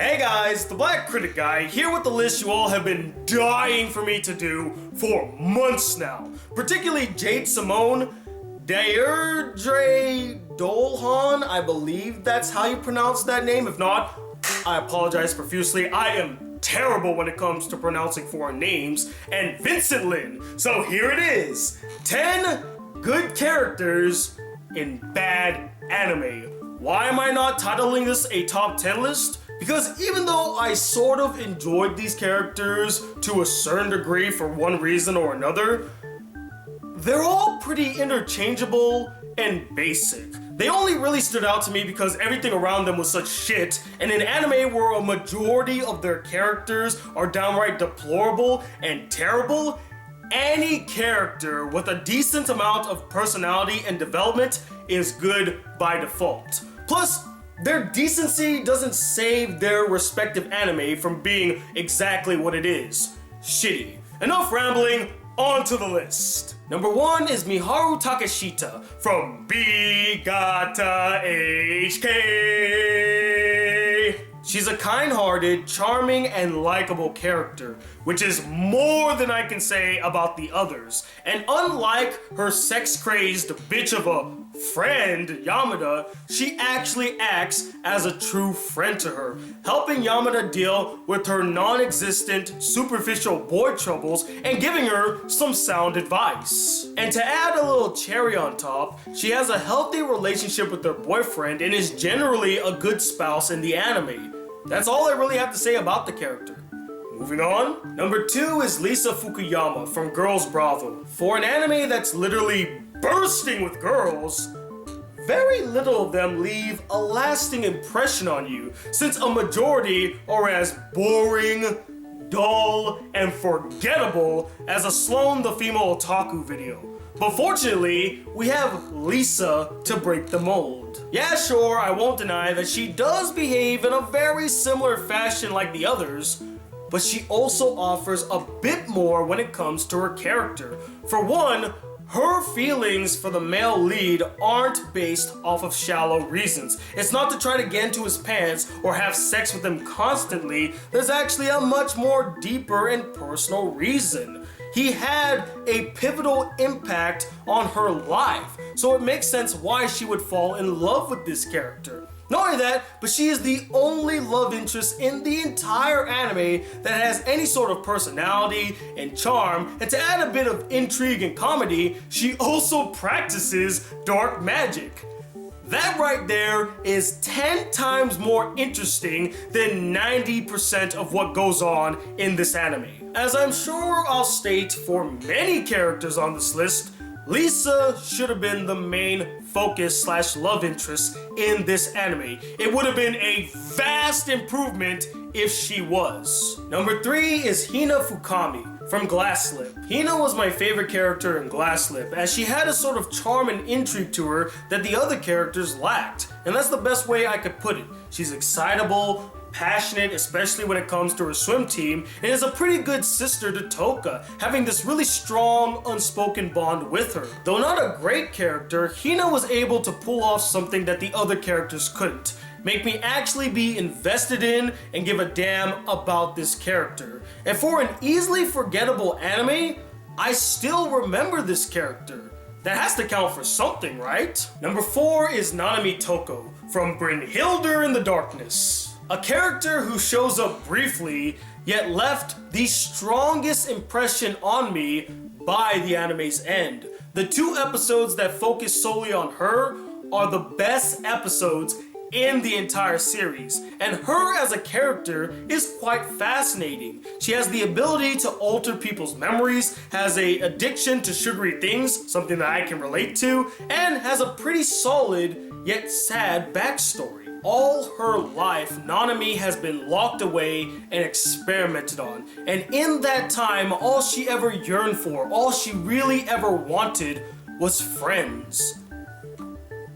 Hey guys, the Black Critic Guy here with the list you all have been dying for me to do for months now. Particularly Jade Simone, Deirdre Dolhan, I believe that's how you pronounce that name. If not, I apologize profusely. I am terrible when it comes to pronouncing foreign names. And Vincent Lin. So here it is, 10 good characters in bad anime. Why am I not titling this a top 10 list? Because even though I sort of enjoyed these characters to a certain degree for one reason or another, they're all pretty interchangeable and basic. They only really stood out to me because everything around them was such shit, and in anime where a majority of their characters are downright deplorable and terrible, any character with a decent amount of personality and development is good by default. Plus, their decency doesn't save their respective anime from being exactly what it is: shitty. Enough rambling, on to the list. Number 1 is Miharu Takeshita from Bigata HK. She's a kind-hearted, charming, and likable character, which is more than I can say about the others. And unlike her sex-crazed bitch of a friend, Yamada, she actually acts as a true friend to her, helping Yamada deal with her non-existent, superficial boy troubles and giving her some sound advice. And to add a little cherry on top, she has a healthy relationship with her boyfriend and is generally a good spouse in the anime. That's all I really have to say about the character. Moving on. Number 2 is Lisa Fukuyama from Girls Bravo. For an anime that's literally bursting with girls, very little of them leave a lasting impression on you, since a majority are as boring, dull, and forgettable as a Sloan the Female Otaku video. But fortunately, we have Lisa to break the mold. Yeah, sure, I won't deny that she does behave in a very similar fashion like the others, but she also offers a bit more when it comes to her character. For one, her feelings for the male lead aren't based off of shallow reasons. It's not to try to get into his pants or have sex with him constantly. There's actually a much more deeper and personal reason. He had a pivotal impact on her life, so it makes sense why she would fall in love with this character. Not only that, but she is the only love interest in the entire anime that has any sort of personality and charm, and to add a bit of intrigue and comedy, she also practices dark magic. That right there is 10 times more interesting than 90% of what goes on in this anime. As I'm sure I'll state for many characters on this list, Lisa should have been the main focus / love interest in this anime. It would have been a vast improvement if she was. Number 3 is Hina Fukami from Glass Slip. Hina was my favorite character in Glass Slip, as she had a sort of charm and intrigue to her that the other characters lacked. And that's the best way I could put it. She's excitable, passionate, especially when it comes to her swim team, and is a pretty good sister to Toka, having this really strong, unspoken bond with her. Though not a great character, Hina was able to pull off something that the other characters couldn't. Make me actually be invested in and give a damn about this character. And for an easily forgettable anime, I still remember this character. That has to count for something, right? Number 4 is Nanami Toko from Brynhildr in the Darkness. A character who shows up briefly, yet left the strongest impression on me by the anime's end. The 2 episodes that focus solely on her are the best episodes in the entire series, and her as a character is quite fascinating. She has the ability to alter people's memories, has a addiction to sugary things, something that I can relate to, and has a pretty solid yet sad backstory. All her life, Nanami has been locked away and experimented on, and in that time, all she ever yearned for, all she really ever wanted was friends.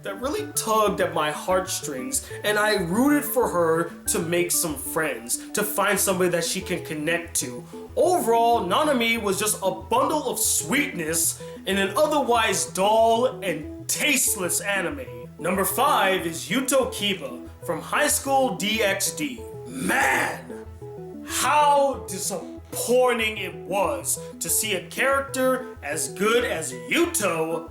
That really tugged at my heartstrings, and I rooted for her to make some friends, to find somebody that she can connect to. Overall, Nanami was just a bundle of sweetness in an otherwise dull and tasteless anime. Number 5 is Yuto Kiba from High School DxD. Man, how disappointing it was to see a character as good as Yuto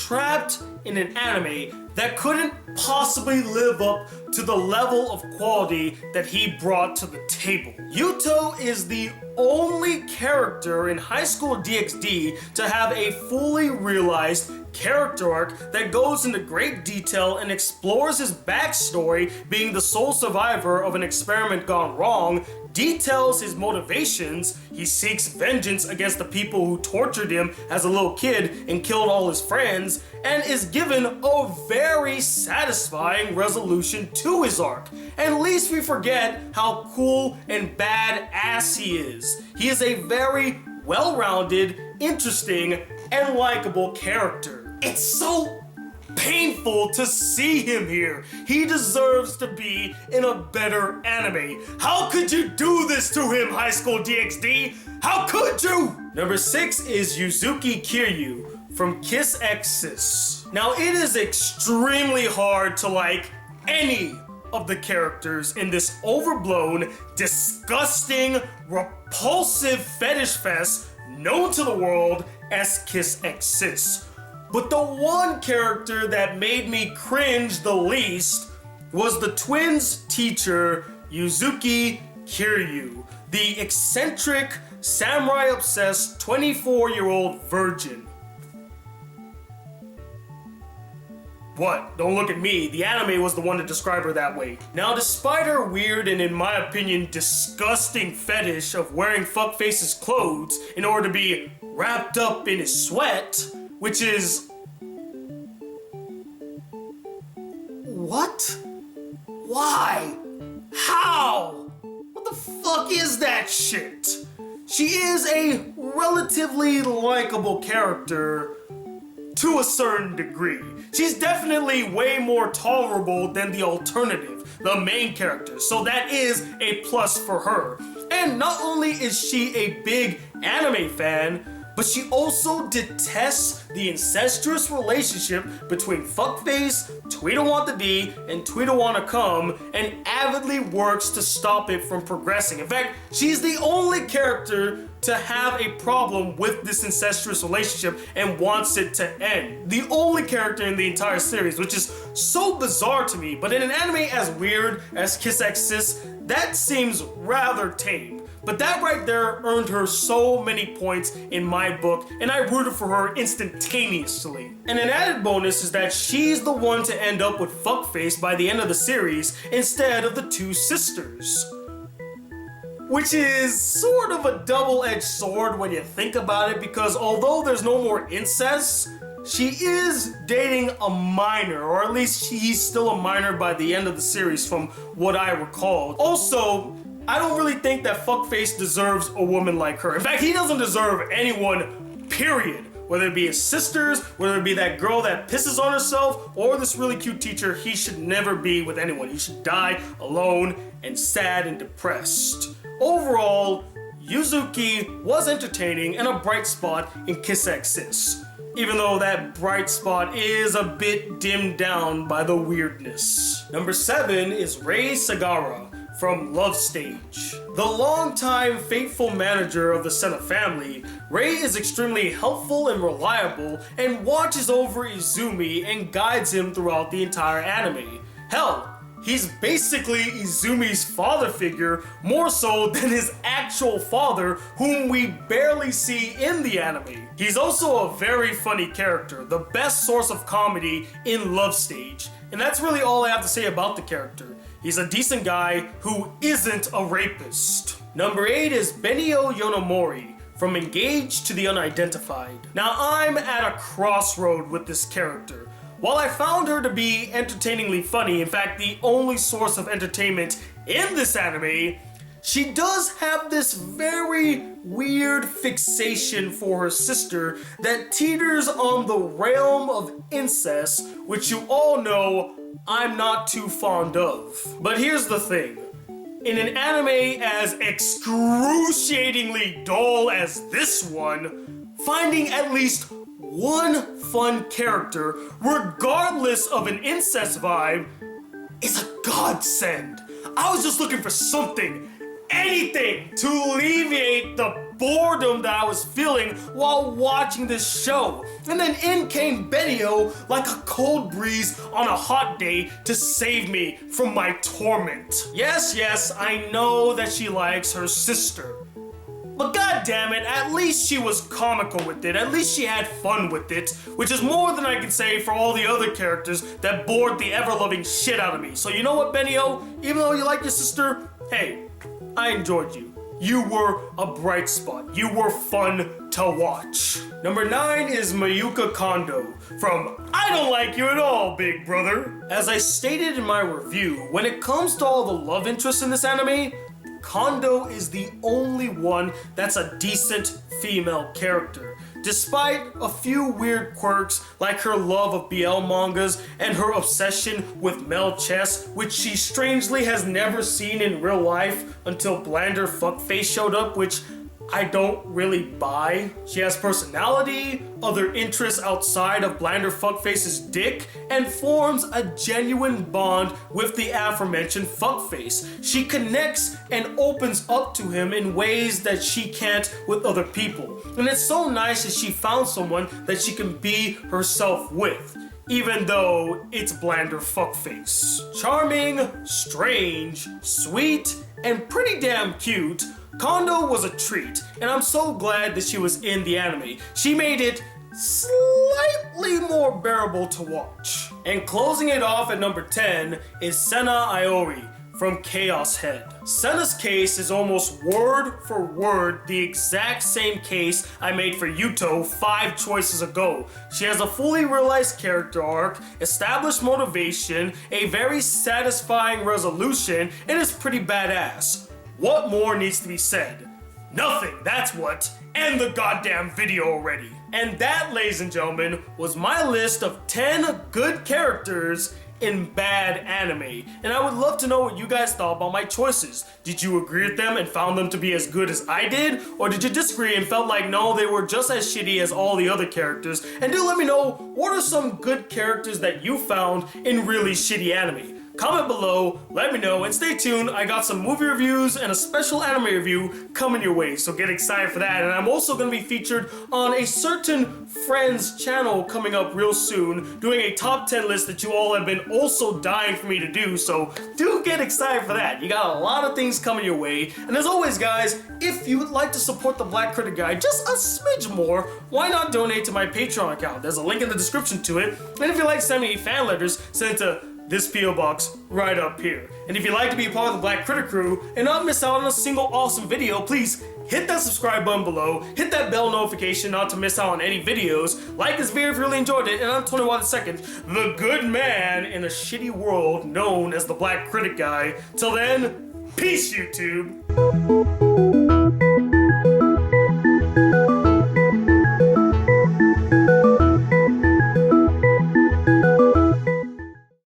trapped in an anime that couldn't possibly live up to the level of quality that he brought to the table. Yuto is the only character in High School DxD to have a fully realized character arc that goes into great detail and explores his backstory, being the sole survivor of an experiment gone wrong, details his motivations. He seeks vengeance against the people who tortured him as a little kid and killed all his friends, and is given a very satisfying resolution to his arc. And least we forget how cool and badass he is. He is a very well-rounded, interesting, and likable character. It's so painful to see him here. He deserves to be in a better anime. How could you do this to him, High School DxD? How could you? Number 6 is Yuzu Kikuyu from Kiss X Sis. Now, it is extremely hard to like any of the characters in this overblown, disgusting, repulsive fetish fest known to the world as Kiss X Sis. But the one character that made me cringe the least was the twins' teacher, Yuzu Kikuyu, the eccentric, samurai-obsessed 24-year-old virgin. What? Don't look at me. The anime was the one to describe her that way. Now, despite her weird and, in my opinion, disgusting fetish of wearing fuckface's clothes in order to be wrapped up in his sweat, which is... What? Why? How? What the fuck is that shit? She is a relatively likable character to a certain degree. She's definitely way more tolerable than the alternative, the main character, so that is a plus for her. And not only is she a big anime fan, but she also detests the incestuous relationship between Fuckface, Tweedle Want the D, and Tweedle Wanna Come, and avidly works to stop it from progressing. In fact, she's the only character to have a problem with this incestuous relationship and wants it to end. The only character in the entire series, which is so bizarre to me, but in an anime as weird as Kiss X Sis, that seems rather tame. But that right there earned her so many points in my book, and I rooted for her instantaneously. And an added bonus is that she's the one to end up with Fuckface by the end of the series instead of the two sisters. Which is sort of a double-edged sword when you think about it, because although there's no more incest, she is dating a minor, or at least she's still a minor by the end of the series from what I recall. Also, I don't really think that Fuckface deserves a woman like her. In fact, he doesn't deserve anyone, period. Whether it be his sisters, whether it be that girl that pisses on herself, or this really cute teacher, he should never be with anyone. He should die alone and sad and depressed. Overall, Yuzuki was entertaining and a bright spot in Kiss X Sis, even though that bright spot is a bit dimmed down by the weirdness. Number 7 is Rei Sagara from Love Stage. The longtime faithful manager of the Senna family, Rei is extremely helpful and reliable and watches over Izumi and guides him throughout the entire anime. Hell, he's basically Izumi's father figure, more so than his actual father, whom we barely see in the anime. He's also a very funny character, the best source of comedy in Love Stage. And that's really all I have to say about the character. He's a decent guy who isn't a rapist. Number 8 is Benyo Yonomori from Engaged to the Unidentified. Now, I'm at a crossroad with this character. While I found her to be entertainingly funny, in fact, the only source of entertainment in this anime, she does have this very weird fixation for her sister that teeters on the realm of incest, which you all know I'm not too fond of. But here's the thing. In an anime as excruciatingly dull as this one, finding at least one fun character, regardless of an incest vibe, is a godsend. I was just looking for something, anything, to alleviate the boredom that I was feeling while watching this show. And then in came Benyo like a cold breeze on a hot day to save me from my torment. Yes, I know that she likes her sister. But goddammit, at least she was comical with it, at least she had fun with it, which is more than I can say for all the other characters that bored the ever-loving shit out of me. So you know what, Benyo? Even though you like your sister, hey, I enjoyed you. You were a bright spot. You were fun to watch. Number 9 is Mayuka Kondo from I Don't Like You At All, Big Brother. As I stated in my review, when it comes to all the love interests in this anime, Kondo is the only one that's a decent female character. Despite a few weird quirks like her love of BL mangas and her obsession with male chess, which she strangely has never seen in real life until Blander Fuckface showed up, which I don't really buy. She has personality, other interests outside of Blander Fuckface's dick, and forms a genuine bond with the aforementioned Fuckface. She connects and opens up to him in ways that she can't with other people. And it's so nice that she found someone that she can be herself with, even though it's Blander Fuckface. Charming, strange, sweet, and pretty damn cute, Kondo was a treat, and I'm so glad that she was in the anime. She made it slightly more bearable to watch. And closing it off at number 10 is Senna Iori from Chaos Head. Senna's case is almost word for word the exact same case I made for Yuto 5 choices ago. She has a fully realized character arc, established motivation, a very satisfying resolution, and is pretty badass. What more needs to be said? Nothing, that's what. End the goddamn video already. And that, ladies and gentlemen, was my list of 10 good characters in bad anime. And I would love to know what you guys thought about my choices. Did you agree with them and found them to be as good as I did? Or did you disagree and felt like, no, they were just as shitty as all the other characters? And do let me know, what are some good characters that you found in really shitty anime? Comment below, let me know, and stay tuned. I got some movie reviews and a special anime review coming your way, so get excited for that. And I'm also going to be featured on a certain friend's channel coming up real soon, doing a top 10 list that you all have been also dying for me to do, so do get excited for that. You got a lot of things coming your way. And as always, guys, if you would like to support the Black Critic Guy just a smidge more, why not donate to my Patreon account? There's a link in the description to it. And if you'd like to send me fan letters, send it to this P.O. box right up here. And if you'd like to be a part of the Black Critic crew and not miss out on a single awesome video, please hit that subscribe button below, hit that bell notification not to miss out on any videos, like this video if you really enjoyed it, and I'm 21 II, the good man in a shitty world known as the Black Critic Guy. Till then, peace, YouTube.